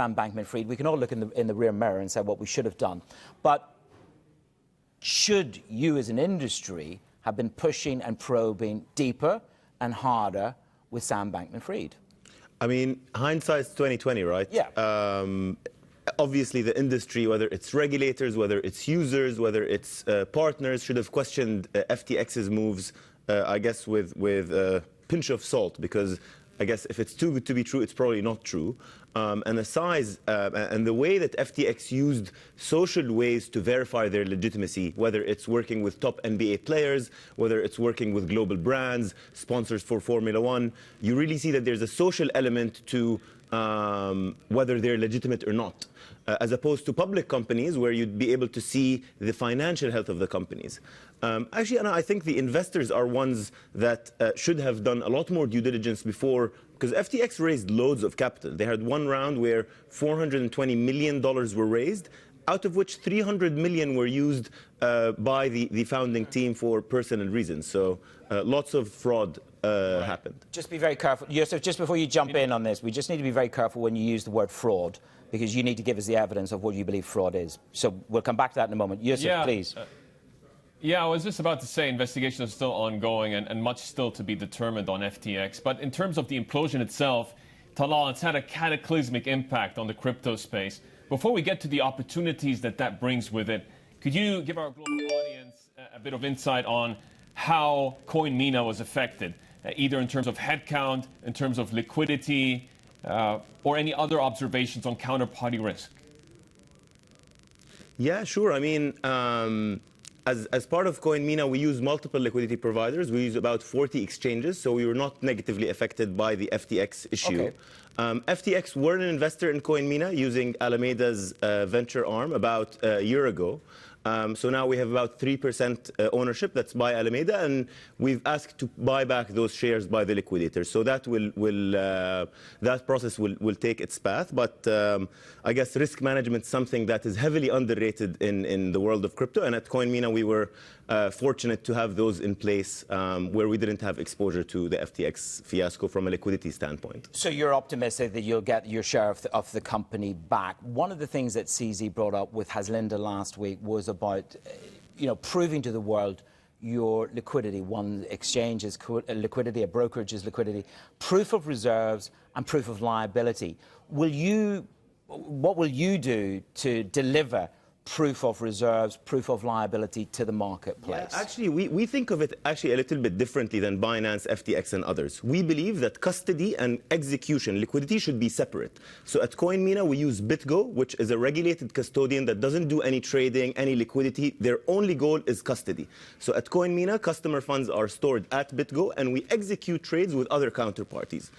Sam Bankman-Fried, we can all look in the rear mirror and say what we should have done. But should you as an industry have been pushing and probing deeper and harder with Sam Bankman-Fried? I mean, hindsight's 2020, right? Yeah. Obviously, the industry, whether it's regulators, whether it's users, whether it's partners, should have questioned FTX's moves, I guess, with a pinch of salt, because I guess if it's too good to be true, it's probably not true. And the size and the way that FTX used social ways to verify their legitimacy, whether it's working with top NBA players, whether it's working with global brands, sponsors for Formula One, you really see that there's a social element to whether they're legitimate or not, as opposed to public companies where you'd be able to see the financial health of the companies. Actually, Anna, I think the investors are ones that should have done a lot more due diligence before, because FTX raised loads of capital. They had one round where $420 million were raised, out of which $300 million were used by the founding team for personal reasons. So lots of fraud happened. Just be very careful. Yusuf, just before you jump in on this, we just need to be very careful when you use the word fraud, because you need to give us the evidence of what you believe fraud is. So we'll come back to that in a moment. Yusuf, please. Yeah, I was just about to say investigations are still ongoing and much still to be determined on FTX. But in terms of the implosion itself, Talal, it's had a cataclysmic impact on the crypto space. Before we get to the opportunities that brings with it, could you give our global audience a bit of insight on how CoinMina was affected, either in terms of headcount, in terms of liquidity, or any other observations on counterparty risk? Yeah, sure. I mean, as part of CoinMina, we use multiple liquidity providers. We use about 40 exchanges, so we were not negatively affected by the FTX issue. Okay. FTX were an investor in CoinMina using Alameda's venture arm about a year ago. So now we have about 3% ownership that's by Alameda, and we've asked to buy back those shares by the liquidators. So that that process will take its path. But I guess risk management is something that is heavily underrated in the world of crypto. And at CoinMina, we were fortunate to have those in place where we didn't have exposure to the FTX fiasco from a liquidity standpoint. So you're optimistic that you'll get your share of the company back. One of the things that CZ brought up with Haslinda last week was about, proving to the world your liquidity. One exchange is liquidity, a brokerage is liquidity, proof of reserves and proof of liability. What will you do to deliver proof of reserves, proof of liability to the marketplace? Yeah, actually, we think of it actually a little bit differently than Binance, FTX, and others. We believe that custody and execution, liquidity, should be separate. So at CoinMina, we use BitGo, which is a regulated custodian that doesn't do any trading, any liquidity. Their only goal is custody. So at CoinMina, customer funds are stored at BitGo, and we execute trades with other counterparties.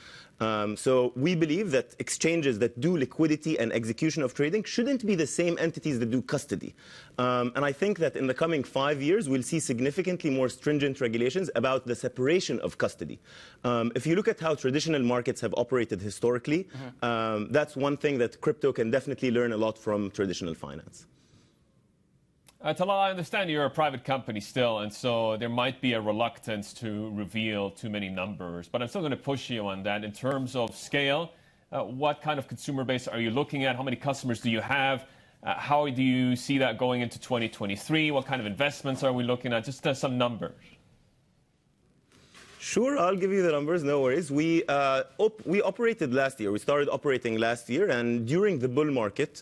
So we believe that exchanges that do liquidity and execution of trading shouldn't be the same entities that do custody. And I think that in the coming 5 years, we'll see significantly more stringent regulations about the separation of custody. If you look at how traditional markets have operated historically, that's one thing that crypto can definitely learn a lot from traditional finance. Talal, I understand you're a private company still, and so there might be a reluctance to reveal too many numbers. But I'm still going to push you on that. In terms of scale, what kind of consumer base are you looking at? How many customers do you have? How do you see that going into 2023? What kind of investments are we looking at? Just some numbers. Sure, I'll give you the numbers, no worries. We operated last year. We started operating last year, and during the bull market,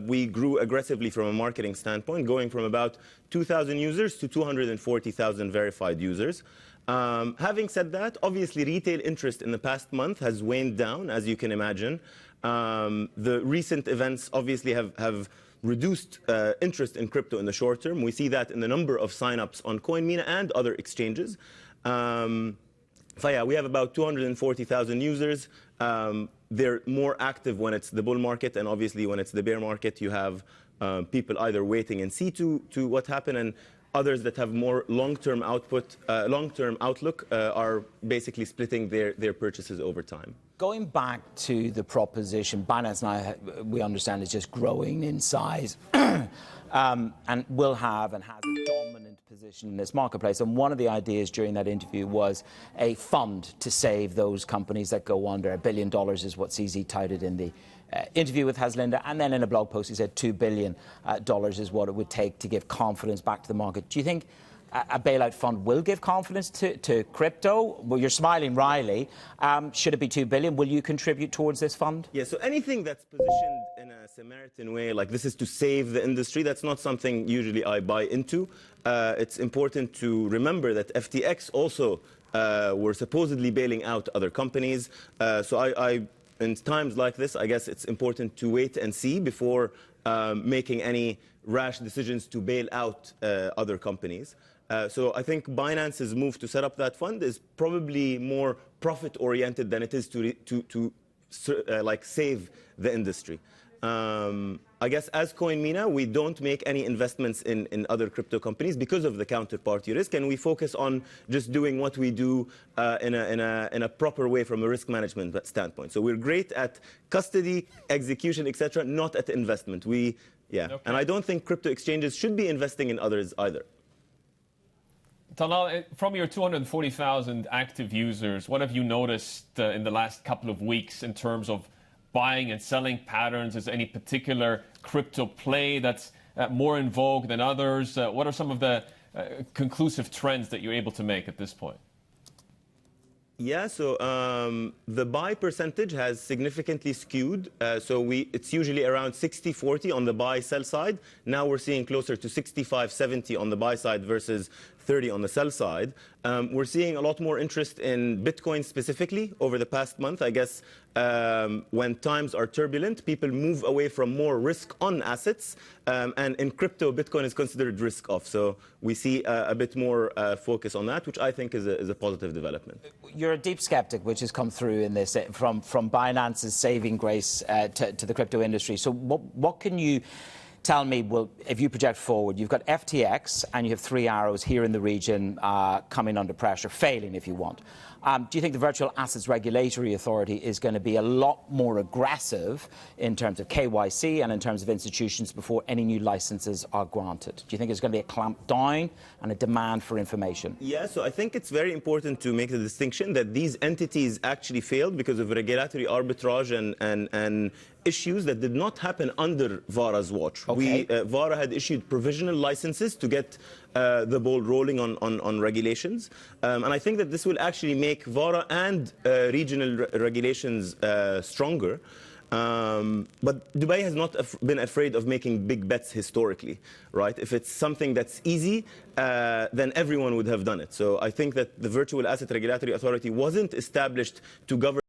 we grew aggressively from a marketing standpoint, going from about 2,000 users to 240,000 verified users. Having said that, obviously retail interest in the past month has waned down, as you can imagine. The recent events obviously have reduced interest in crypto in the short term. We see that in the number of signups on CoinMina and other exchanges. So yeah, we have about 240,000 users. They're more active when it's the bull market, and obviously when it's the bear market, you have people either waiting and see to what happened, and others that have more long-term outlook are basically splitting their purchases over time. Going back to the proposition, Binance now, we understand, is just growing in size and will have and has a dominant position position in this marketplace. And one of the ideas during that interview was a fund to save those companies that go under. $1 billion is what CZ touted in the interview with Haslinda. And then in a blog post, he said $2 billion is what it would take to give confidence back to the market. Do you think a bailout fund will give confidence to crypto? Well, you're smiling, Riley. Should it be $2 billion? Will you contribute towards this fund? Yeah, so anything that's positioned in a Samaritan way, like this is to save the industry, that's not something usually I buy into. It's important to remember that FTX also were supposedly bailing out other companies. So in times like this, I guess it's important to wait and see before making any rash decisions to bail out other companies. So I think Binance's move to set up that fund is probably more profit-oriented than it is to like save the industry. I guess as CoinMina, we don't make any investments in other crypto companies because of the counterparty risk, and we focus on just doing what we do in a proper way from a risk management standpoint. So we're great at custody, execution, etc., not at investment. Okay. And I don't think crypto exchanges should be investing in others either. Talal, from your 240,000 active users, what have you noticed in the last couple of weeks in terms of buying and selling patterns? Is there any particular crypto play that's more in vogue than others? What are some of the conclusive trends that you're able to make at this point? Yeah, so the buy percentage has significantly skewed. It's usually around 60-40 on the buy-sell side. Now we're seeing closer to 65-70 on the buy side versus 30 on the sell side. We're seeing a lot more interest in Bitcoin specifically over the past month. I guess when times are turbulent, people move away from more risk-on assets. And in crypto, Bitcoin is considered risk-off. So we see a bit more focus on that, which I think is a positive development. You're a deep skeptic, which has come through in this from Binance's saving grace to the crypto industry. So what can you tell me? Well, if you project forward, you've got FTX and you have Three Arrows here in the region coming under pressure, failing if you want. Do you think the Virtual Assets Regulatory Authority is going to be a lot more aggressive in terms of KYC and in terms of institutions before any new licenses are granted? Do you think there's going to be a clamp down and a demand for information? Yeah, so I think it's very important to make the distinction that these entities actually failed because of regulatory arbitrage and issues that did not happen under VARA's watch. Okay. VARA had issued provisional licenses to get the ball rolling on regulations. And I think that this will actually make VARA and regional regulations stronger. But Dubai has not been afraid of making big bets historically, right? If it's something that's easy, then everyone would have done it. So I think that the Virtual Asset Regulatory Authority wasn't established to govern